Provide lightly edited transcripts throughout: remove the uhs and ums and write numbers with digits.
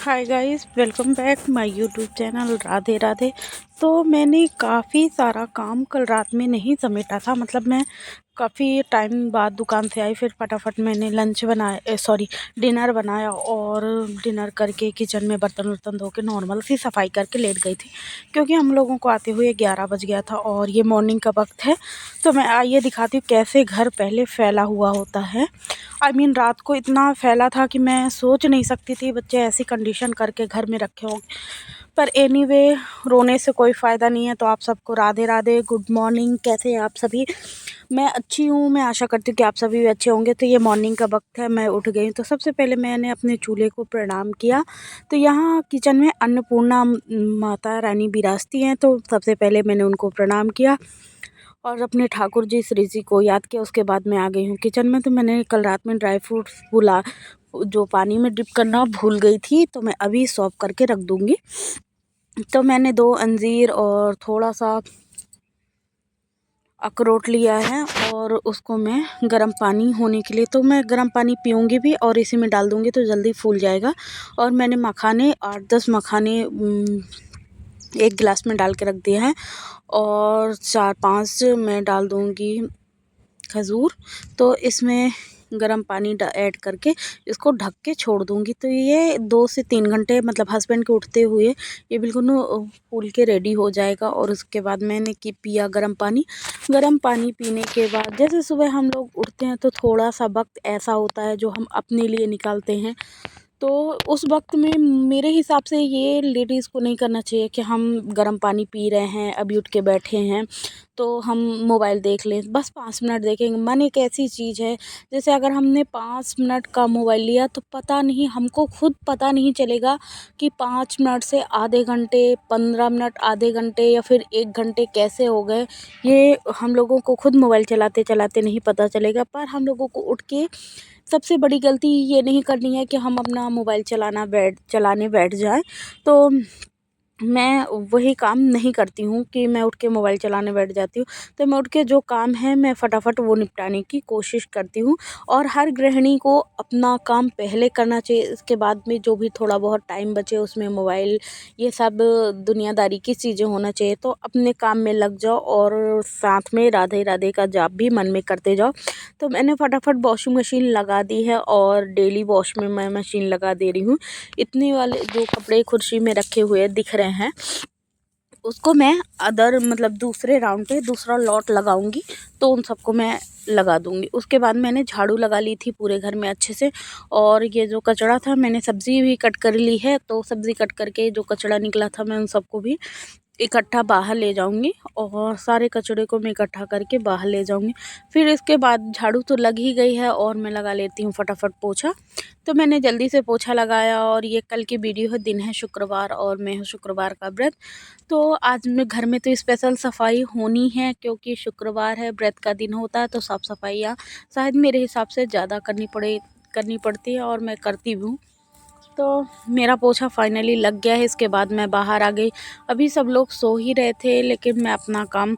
Hi guys, welcome back my YouTube channel Radhe Radhe. तो मैंने काफ़ी सारा काम कल रात में नहीं समेटा था। मतलब मैं काफ़ी टाइम बाद दुकान से आई, फिर फटाफट मैंने लंच बनाया, सॉरी डिनर बनाया, और डिनर करके किचन में बर्तन वर्तन धो के नॉर्मल सी सफाई करके लेट गई थी, क्योंकि हम लोगों को आते हुए 11 बज गया था और ये मॉर्निंग का वक्त है। तो मैं आइए दिखाती हूँ कैसे घर पहले फैला हुआ होता है। रात को इतना फैला था कि मैं सोच नहीं सकती थी बच्चे ऐसी कंडीशन करके घर में रखे होंगे। पर एनीवे, रोने से कोई फ़ायदा नहीं है। तो आप सबको राधे राधे, गुड मॉर्निंग। कैसे हैं आप सभी? मैं अच्छी हूँ, मैं आशा करती हूँ कि आप सभी भी अच्छे होंगे। तो ये मॉर्निंग का वक्त है, मैं उठ गई। तो सबसे पहले मैंने अपने चूल्हे को प्रणाम किया। तो यहाँ किचन में अन्नपूर्णा माता रानी विराजती हैं, तो सबसे पहले मैंने उनको प्रणाम किया और अपने ठाकुर जी श्री जी को याद किया। उसके बाद मैं आ गई हूँ किचन में। तो मैंने कल रात में ड्राई फ्रूट्स जो पानी में डिप करना भूल गई थी, तो मैं अभी सॉफ करके रख दूँगी। तो मैंने 2 अंजीर और थोड़ा सा अखरोट लिया है, और उसको मैं गर्म पानी होने के लिए, तो मैं गर्म पानी पीऊँगी भी और इसी में डाल दूँगी तो जल्दी फूल जाएगा। और मैंने मखाने 8-10 मखाने एक गिलास में डाल के रख दिया है, और 4-5 मैं डाल दूँगी खजूर। तो इसमें गर्म पानी ऐड करके इसको ढक के छोड़ दूँगी। तो ये 2 से 3 घंटे, मतलब हस्बैंड के उठते हुए ये बिल्कुल फूल के रेडी हो जाएगा। और उसके बाद मैंने पिया गर्म पानी। गर्म पानी पीने के बाद जैसे सुबह हम लोग उठते हैं तो थोड़ा सा वक्त ऐसा होता है जो हम अपने लिए निकालते हैं। तो उस वक्त में मेरे हिसाब से ये लेडीज़ को नहीं करना चाहिए कि हम गर्म पानी पी रहे हैं, अभी उठ के बैठे हैं तो हम मोबाइल देख लें। बस 5 मिनट देखेंगे। मन एक ऐसी चीज़ है, जैसे अगर हमने 5 मिनट का मोबाइल लिया तो पता नहीं, हमको खुद पता नहीं चलेगा कि 5 मिनट से आधे घंटे, 15 मिनट, आधे घंटे या फिर 1 घंटे कैसे हो गए। ये हम लोगों को खुद मोबाइल चलाते चलाते नहीं पता चलेगा। पर हम लोगों को उठ के सबसे बड़ी गलती ये नहीं करनी है कि हम अपना मोबाइल चलाने बैठ जाएं। तो मैं वही काम नहीं करती हूँ कि मैं उठ के मोबाइल चलाने बैठ जाती हूँ। तो मैं उठ के जो काम है मैं फटाफट वो निपटाने की कोशिश करती हूँ। और हर गृहिणी को अपना काम पहले करना चाहिए, इसके बाद में जो भी थोड़ा बहुत टाइम बचे उसमें मोबाइल, ये सब दुनियादारी की चीज़ें होना चाहिए। तो अपने काम में लग जाओ और साथ में राधे राधे का जाप भी मन में करते जाओ। तो मैंने फटाफट वॉशिंग मशीन लगा दी है और डेली वॉश में मैं मशीन लगा दे रही हूँ। इतने वाले जो कपड़े कुर्सी में रखे हुए दिख रहे हैं उसको मैं मतलब दूसरे राउंड पे दूसरा लॉट लगाऊंगी, तो उन सबको मैं लगा दूंगी। उसके बाद मैंने झाड़ू लगा ली थी पूरे घर में अच्छे से। और ये जो कचरा था, मैंने सब्ज़ी भी कट कर ली है, तो सब्ज़ी कट करके जो कचरा निकला था मैं उन सबको भी इकट्ठा बाहर ले जाऊंगी, और सारे कचड़े को मैं इकट्ठा करके बाहर ले जाऊंगी। फिर इसके बाद झाड़ू तो लग ही गई है और मैं लगा लेती हूँ फटाफट पोछा। तो मैंने जल्दी से पोछा लगाया, और ये कल की वीडियो है, दिन है शुक्रवार और मैं हूँ शुक्रवार का व्रत। तो आज मैं घर में तो स्पेशल सफाई होनी है, क्योंकि शुक्रवार है, व्रत का दिन होता है, तो साफ़ सफाइयाँ शायद मेरे हिसाब से ज़्यादा करनी पड़ती है, और मैं करती भी हूँ। तो मेरा पोछा फाइनली लग गया है। इसके बाद मैं बाहर आ गई। अभी सब लोग सो ही रहे थे, लेकिन मैं अपना काम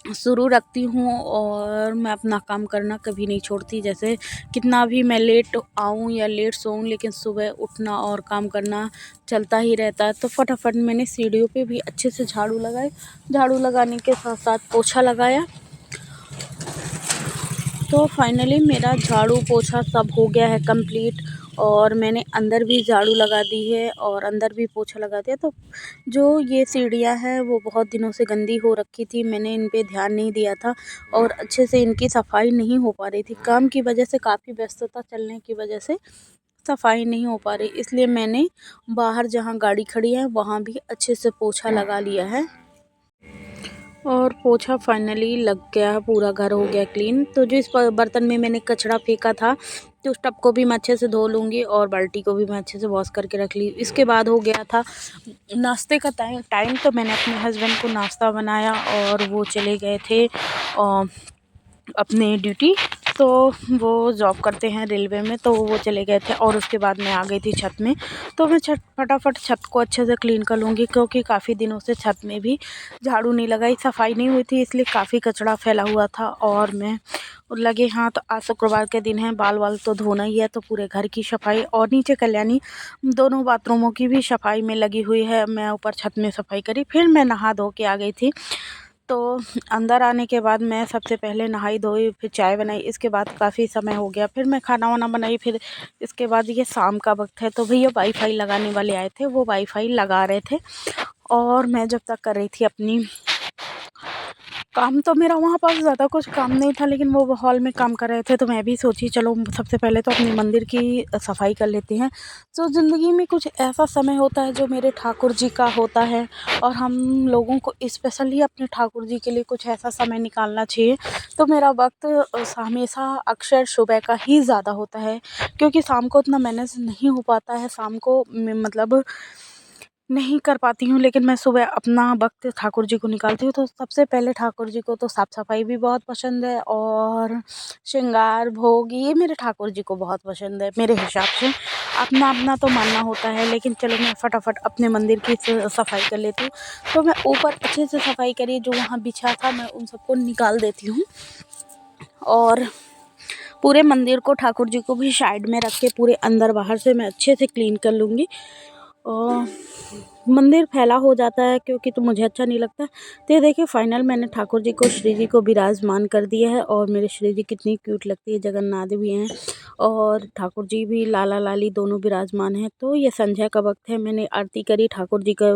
शुरू रखती हूँ और मैं अपना काम करना कभी नहीं छोड़ती। जैसे कितना भी मैं लेट आऊँ या लेट सोऊँ, लेकिन सुबह उठना और काम करना चलता ही रहता है। तो फटाफट मैंने सीढ़ियों पे भी अच्छे से झाड़ू लगाए। झाड़ू लगाने के साथ साथ पोछा लगाया। तो फाइनली मेरा झाड़ू पोछा सब हो गया है कंप्लीट, और मैंने अंदर भी झाड़ू लगा दी है और अंदर भी पोछा लगा दिया। तो जो ये सीढ़ियाँ हैं वो बहुत दिनों से गंदी हो रखी थी, मैंने इन पे ध्यान नहीं दिया था और अच्छे से इनकी सफाई नहीं हो पा रही थी। काम की वजह से, काफ़ी व्यस्तता चलने की वजह से सफाई नहीं हो पा रही, इसलिए मैंने बाहर जहाँ गाड़ी खड़ी है वहाँ भी अच्छे से पोछा लगा लिया है। और पोछा फाइनली लग गया, पूरा घर हो गया क्लीन। तो जो इस बर्तन में मैंने कचरा फेंका था, तो उस टब को भी मैं अच्छे से धो लूँगी और बाल्टी को भी मैं अच्छे से वॉश करके रख ली। इसके बाद हो गया था नाश्ते का टाइम। तो मैंने अपने हस्बैंड को नाश्ता बनाया और वो चले गए थे अपने ड्यूटी। तो वो जॉब करते हैं रेलवे में, तो वो चले गए थे और उसके बाद मैं आ गई थी छत में। तो मैं फटाफट छत को अच्छे से क्लीन कर लूँगी, क्योंकि काफ़ी दिनों से छत में भी झाड़ू नहीं लगाई, सफाई नहीं हुई थी, इसलिए काफ़ी कचरा फैला हुआ था। और मैं लगे हाथ, आज शुक्रवार के दिन है, बाल वाल तो धोना ही है, तो पूरे घर की सफाई और नीचे कल्याणी दोनों बाथरूमों की भी सफाई में लगी हुई है। मैं ऊपर छत में सफाई करी, फिर मैं नहा धो के आ गई थी। तो अंदर आने के बाद मैं सबसे पहले नहाई धोई, फिर चाय बनाई, इसके बाद काफ़ी समय हो गया, फिर मैं खाना वाना बनाई। फिर इसके बाद ये शाम का वक्त है, तो भैया वाईफाई लगाने वाले आए थे, वो वाईफाई लगा रहे थे। और मैं जब तक कर रही थी अपनी काम, तो मेरा वहाँ पास ज़्यादा कुछ काम नहीं था, लेकिन वो हॉल में काम कर रहे थे, तो मैं भी सोची चलो सबसे पहले तो अपने मंदिर की सफाई कर लेते हैं। तो ज़िंदगी में कुछ ऐसा समय होता है जो मेरे ठाकुर जी का होता है, और हम लोगों को स्पेशली अपने ठाकुर जी के लिए कुछ ऐसा समय निकालना चाहिए। तो मेरा वक्त हमेशा अक्सर सुबह का ही ज़्यादा होता है, क्योंकि शाम को उतना मैनेज नहीं हो पाता है, शाम को मतलब नहीं कर पाती हूँ, लेकिन मैं सुबह अपना वक्त ठाकुर जी को निकालती हूँ। तो सबसे पहले ठाकुर जी को तो साफ़ सफाई भी बहुत पसंद है, और श्रृंगार भोग ये मेरे ठाकुर जी को बहुत पसंद है। मेरे हिसाब से अपना अपना तो मानना होता है, लेकिन चलो मैं फटाफट अपने मंदिर की सफाई कर लेती हूँ। तो मैं ऊपर अच्छे से सफाई करी, जो वहाँ बिछा था मैं उन सबको निकाल देती हूँ, और पूरे मंदिर को, ठाकुर जी को भी साइड में रख के पूरे अंदर बाहर से मैं अच्छे से क्लीन कर लूँगी। और मंदिर फैला हो जाता है, क्योंकि तो मुझे अच्छा नहीं लगता। तो ये देखिए फाइनल मैंने ठाकुर जी को, श्री जी को विराजमान कर दिया है, और मेरे श्री जी कितनी क्यूट लगती है, जगन्नाथ भी हैं और ठाकुर जी भी लाला लाली दोनों विराजमान हैं। तो ये संध्या का वक्त है, मैंने आरती करी, ठाकुर जी का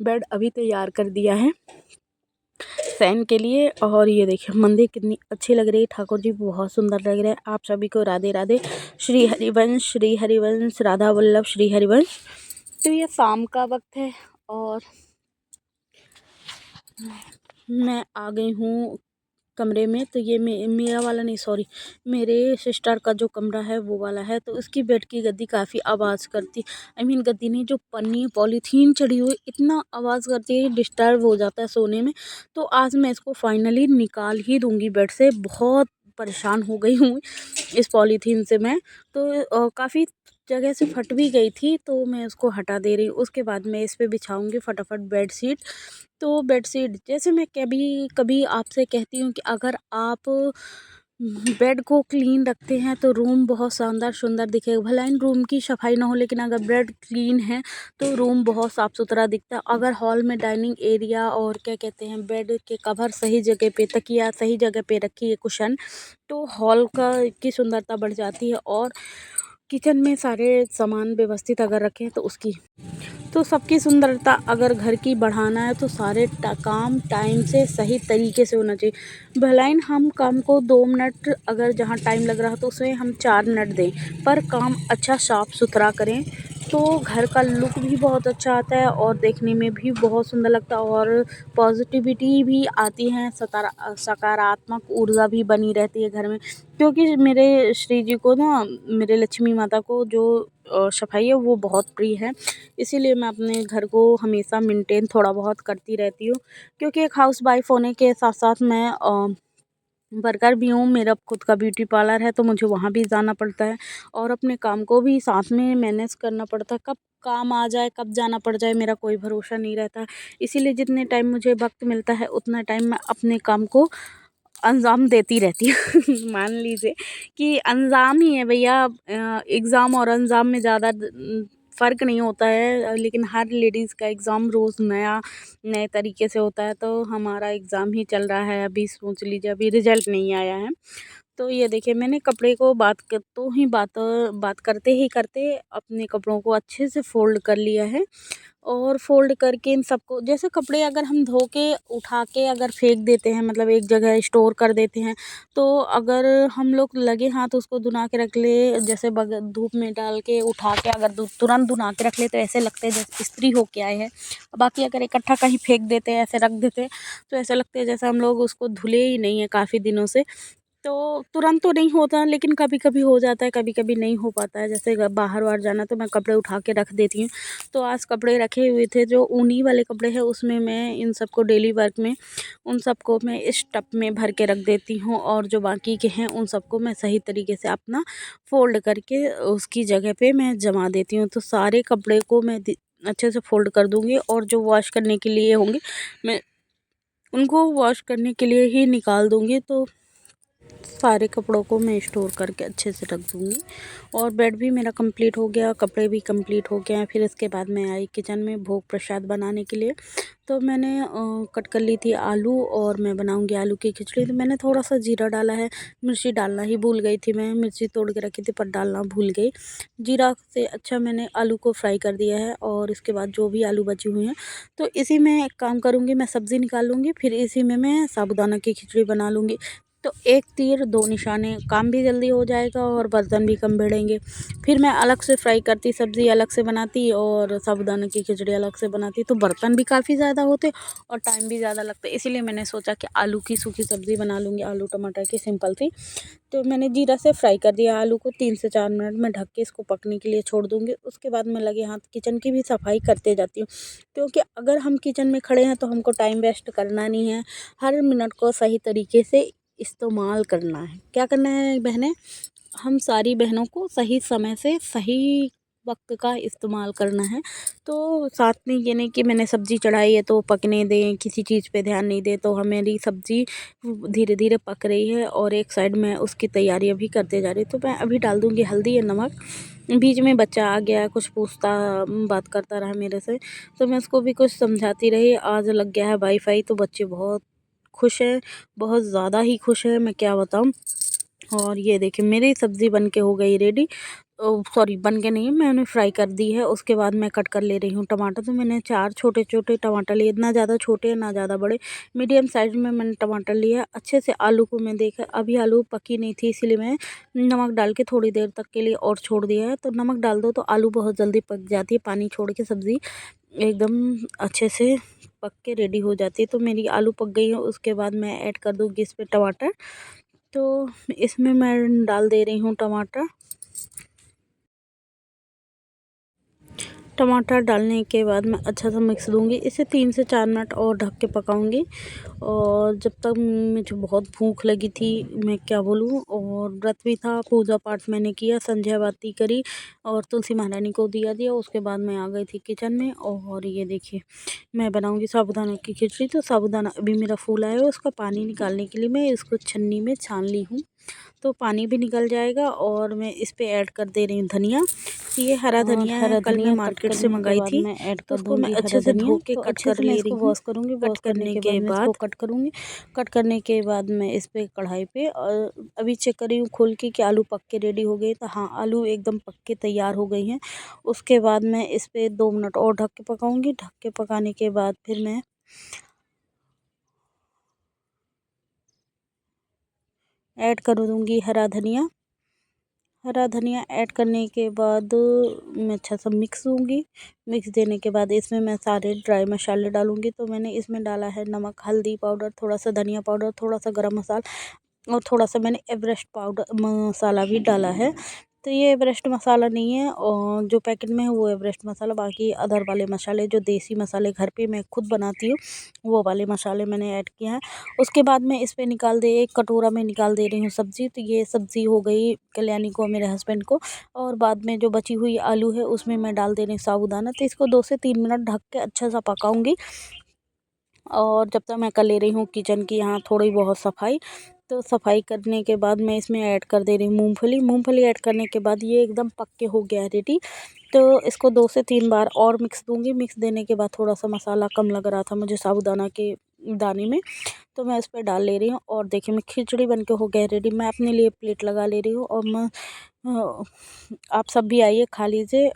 बेड अभी तैयार कर दिया है शयन के लिए। और ये देखिए मंदिर कितनी अच्छी लग रही है, ठाकुर जी बहुत सुंदर लग रहे हैं। आप सभी को राधे राधे। श्री हरिवंश राधा वल्लभ श्री हरिवंश। तो ये शाम का वक्त है, और मैं आ गई हूँ कमरे में। तो ये मेरा वाला नहीं, सॉरी, मेरे सिस्टर का जो कमरा है वो वाला है। तो उसकी बेड की गद्दी काफ़ी आवाज़ करती, गद्दी नहीं, जो पन्नी पॉलीथीन चढ़ी हुई इतना आवाज़ करती है, डिस्टर्ब हो जाता है सोने में। तो आज मैं इसको फाइनली निकाल ही दूँगी बेड से। बहुत परेशान हो गई हूँ इस पॉलीथीन से मैं। तो काफ़ी जगह से फट भी गई थी, तो मैं उसको हटा दे रही हूँ। उसके बाद मैं इस पे बिछाऊँगी फटाफट बेडशीट। तो बेडशीट जैसे मैं कभी कभी आपसे कहती हूँ कि अगर आप बेड को क्लीन रखते हैं तो रूम बहुत शानदार सुंदर दिखेगा। भला इन रूम की सफाई ना हो, लेकिन अगर बेड क्लीन है तो रूम बहुत साफ़ सुथरा दिखता है। अगर हॉल में डाइनिंग एरिया और क्या कहते हैं, बेड के कवर सही जगह पे, तकिया सही जगह पे रखी है, कुशन, तो हॉल का की सुंदरता बढ़ जाती है। और किचन में सारे सामान व्यवस्थित अगर रखें तो उसकी, तो सबकी सुंदरता अगर घर की बढ़ाना है तो सारे काम टाइम से सही तरीके से होना चाहिए। भलाइन हम काम को 2 मिनट अगर जहाँ टाइम लग रहा है तो उसमें हम 4 मिनट दें, पर काम अच्छा साफ़ सुथरा करें, तो घर का लुक भी बहुत अच्छा आता है और देखने में भी बहुत सुंदर लगता है, और पॉजिटिविटी भी आती है, सकारात्मक ऊर्जा भी बनी रहती है घर में। क्योंकि मेरे श्री जी को ना, मेरे लक्ष्मी माता को जो सफाई है वो बहुत प्रिय है, इसीलिए मैं अपने घर को हमेशा मेंटेन थोड़ा बहुत करती रहती हूँ। क्योंकि एक हाउसवाइफ होने के साथ साथ मैं वर्कर भी हूँ। मेरा खुद का ब्यूटी पार्लर है, तो मुझे वहाँ भी जाना पड़ता है, और अपने काम को भी साथ में मैनेज करना पड़ता है। कब काम आ जाए, कब जाना पड़ जाए, मेरा कोई भरोसा नहीं रहता। इसीलिए जितने टाइम मुझे वक्त मिलता है उतना टाइम मैं अपने काम को अंजाम देती रहती हूँ। मान लीजिए कि अंजाम ही है भैया, एग्ज़ाम और अंजाम में ज़्यादा फ़र्क नहीं होता है, लेकिन हर लेडीज़ का एग्ज़ाम रोज़ नए तरीके से होता है। तो हमारा एग्ज़ाम ही चल रहा है, अभी सोच लीजिए, अभी रिज़ल्ट नहीं आया है। तो ये देखिए मैंने कपड़े को बात करते ही करते अपने कपड़ों को अच्छे से फ़ोल्ड कर लिया है, और फ़ोल्ड करके इन सबको, जैसे कपड़े अगर हम धो के उठा के अगर फेंक देते हैं, मतलब एक जगह स्टोर कर देते हैं, तो अगर हम लोग लगे हाथ उसको धुना के रख ले, जैसे धूप में डाल के उठा के अगर तुरंत धुना के रख ले, तो ऐसे लगते हैं जैसे इस्त्री होके आए हैं। बाकी अगर इकट्ठा कहीं फेंक देते हैं, ऐसे रख देते हैं, तो ऐसा लगता है जैसे हम लोग उसको धुले ही नहीं है काफ़ी दिनों से। तो तुरंत तो नहीं होता, लेकिन कभी कभी हो जाता है, कभी कभी नहीं हो पाता है। जैसे बाहर वाहर जाना तो मैं कपड़े उठा के रख देती हूँ। तो आज कपड़े रखे हुए थे जो ऊनी वाले कपड़े हैं, उसमें मैं इन सबको डेली वर्क में उन सबको मैं इस टब में भर के रख देती हूँ, और जो बाकी के हैं उन सबको मैं सही तरीके से अपना फ़ोल्ड करके उसकी जगह पे मैं जमा देती हूँ। तो सारे कपड़े को मैं अच्छे से फ़ोल्ड कर दूँगी, और जो वॉश करने के लिए होंगे मैं उनको वॉश करने के लिए ही निकाल दूँगी। तो सारे कपड़ों को मैं स्टोर करके अच्छे से रख दूँगी। और बेड भी मेरा कंप्लीट हो गया, कपड़े भी कंप्लीट हो गए हैं। फिर इसके बाद मैं आई किचन में भोग प्रसाद बनाने के लिए। तो मैंने कट कर ली थी आलू, और मैं बनाऊंगी आलू की खिचड़ी। तो मैंने थोड़ा सा जीरा डाला है, मिर्ची डालना ही भूल गई थी, मैं मिर्ची तोड़ के रखी थी पर डालना भूल गई। जीरा से अच्छा मैंने आलू को फ्राई कर दिया है, और इसके बाद जो भी आलू बची हुई हैं तो इसी में एक काम करूँगी, मैं सब्ज़ी निकाल लूँगी, फिर इसी में मैं साबूदाना की खिचड़ी बना लूँगी। तो एक तीर दो निशाने, काम भी जल्दी हो जाएगा और बर्तन भी कम भिड़ेंगे। फिर मैं अलग से फ्राई करती, सब्ज़ी अलग से बनाती और साबूदाना की खिचड़ी अलग से बनाती, तो बर्तन भी काफ़ी ज़्यादा होते और टाइम भी ज़्यादा लगता है। इसीलिए मैंने सोचा कि आलू की सूखी सब्ज़ी बना लूँगी, आलू टमाटर की सिंपल सी। तो मैंने जीरा से फ्राई कर दिया आलू को, 3 से 4 मिनट में ढक के इसको पकने के लिए छोड़ दूँगी। उसके बाद मैं लगे हाथ किचन की भी सफाई करते जाती हूँ, क्योंकि अगर हम किचन में खड़े हैं तो हमको टाइम वेस्ट करना नहीं है, हर मिनट को सही तरीके से इस्तेमाल करना है। क्या करना है बहनें, हम सारी बहनों को सही समय से सही वक्त का इस्तेमाल करना है। तो साथ में ये नहीं कि मैंने सब्ज़ी चढ़ाई है तो पकने दें, किसी चीज़ पे ध्यान नहीं दें। तो हमारी सब्ज़ी धीरे धीरे पक रही है, और एक साइड में उसकी तैयारी अभी करते जा रही हूँ। तो मैं अभी डाल दूँगी हल्दी या नमक। बीच में बच्चा आ गया, कुछ पूछता बात करता रहा मेरे से, तो मैं उसको भी कुछ समझाती रही। आज लग गया है वाईफाई, तो बच्चे बहुत खुश हैं, बहुत ज़्यादा ही खुश हैं, मैं क्या बताऊँ। और ये देखिए मेरी सब्ज़ी बन के हो गई रेडी। सॉरी, बन के नहीं, मैंने फ्राई कर दी है। उसके बाद मैं कट कर ले रही हूँ टमाटर। तो मैंने 4 छोटे-छोटे टमाटर लिए, ना ज़्यादा छोटे ना ज़्यादा बड़े, मीडियम साइज़ में मैंने टमाटर लिया। अच्छे से आलू को मैं देखा, अभी आलू पकी नहीं थी, इसलिए मैं नमक डाल के थोड़ी देर तक के लिए और छोड़ दिया है। तो नमक डाल दो तो आलू बहुत जल्दी पक जाती है, पानी छोड़ के सब्ज़ी एकदम अच्छे से पक के रेडी हो जाती है। तो मेरी आलू पक गई है, उसके बाद मैं ऐड कर दूँगी इस पे टमाटर। तो इसमें मैं डाल दे रही हूँ टमाटर। टमाटर डालने के बाद मैं अच्छा सा मिक्स दूंगी, इसे 3 से 4 मिनट और ढक के पकाऊंगी। और जब तक मुझे बहुत भूख लगी थी, मैं क्या बोलूँ, और व्रत भी था, पूजा पाठ मैंने किया, संध्या बाती करी और तुलसी महारानी को दिया। उसके बाद मैं आ गई थी किचन में, और ये देखिए मैं बनाऊंगी साबूदाना की खिचड़ी। तो साबूदाना अभी मेरा फूल आया है, उसका पानी निकालने के लिए मैं इसको छन्नी में छान ली हूँ, तो पानी भी निकल जाएगा। और मैं इस पे ऐड कर दे रही हूँ धनिया। ये हरा धनिया है, कल मैं मार्केट से मंगाई थी। मैं ऐड तो कर उसको मैं दूंगी अच्छे हरा से धनिया। धो के तो कट अच्छे कर से मैं ले रही इसको हूँ। वॉश करूँगी, कट वॉश करने करने के बाद के मैं इसको बाद कट करूँगी। कट करने के बाद मैं इस पे कढ़ाई पे अभी चेक कर रही हूँ खोल के कि आलू पक के रेडी हो गए। तो हाँ, आलू एकदम पक के तैयार हो गई हैं। उसके बाद मैं इस पे 2 मिनट और ढक के पकाऊंगी। ढक के पकाने के बाद फिर मैं ऐड कर दूँगी हरा धनिया। हरा धनिया ऐड करने के बाद मैं अच्छा सा मिक्स दूँगी। मिक्स देने के बाद इसमें मैं सारे ड्राई मसाले डालूँगी। तो मैंने इसमें डाला है नमक, हल्दी पाउडर, थोड़ा-सा धनिया पाउडर, थोड़ा-सा गरम मसाला और थोड़ा-सा मैंने एवरेस्ट पाउडर मसाला भी डाला है। तो ये एवरेस्ट मसाला नहीं है, और जो पैकेट में है वो एवरेस्ट मसाला, बाकी अदर वाले मसाले जो देसी मसाले घर पे मैं खुद बनाती हूँ, वो वाले मसाले मैंने ऐड किया है। उसके बाद मैं इस पे एक कटोरा में निकाल दे रही हूँ सब्ज़ी। तो ये सब्ज़ी हो गई कल्याणी को, मेरे हस्बैंड को। और बाद में जो बची हुई आलू है उसमें मैं डाल दे रही हूँ साबूदाना। तो इसको 2 से 3 मिनट ढक के अच्छा सा पकाऊंगी। और जब तक मैं कर ले रही हूँ किचन की यहाँ थोड़ी बहुत सफाई, तो सफाई करने के बाद मैं इसमें ऐड कर दे रही हूँ मूंगफली। मूंगफली ऐड करने के बाद ये एकदम पक के हो गया है रेडी। तो इसको 2 से 3 बार और मिक्स दूंगी। मिक्स देने के बाद थोड़ा सा मसाला कम लग रहा था मुझे साबूदाना के दाने में, तो मैं इस पर डाल ले रही हूँ। और देखिए मैं खिचड़ी बन के हो गया रेडी। मैं अपने लिए प्लेट लगा ले रही हूँ, और मैं आप सब भी आइए, खा लीजिए,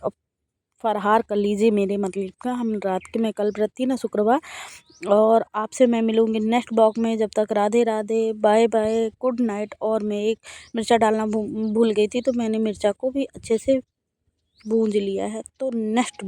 फराहार कर लीजिए मेरे मतलब का। हम रात के, मैं कल व्रत थी ना, शुक्रवार। और आपसे मैं मिलूँगी नेक्स्ट ब्लॉग में। जब तक Radhe Radhe, bye bye, good night. और मैं एक मिर्चा डालना भूल गई थी, तो मैंने मिर्चा को भी अच्छे से भूंज लिया है। तो नेक्स्ट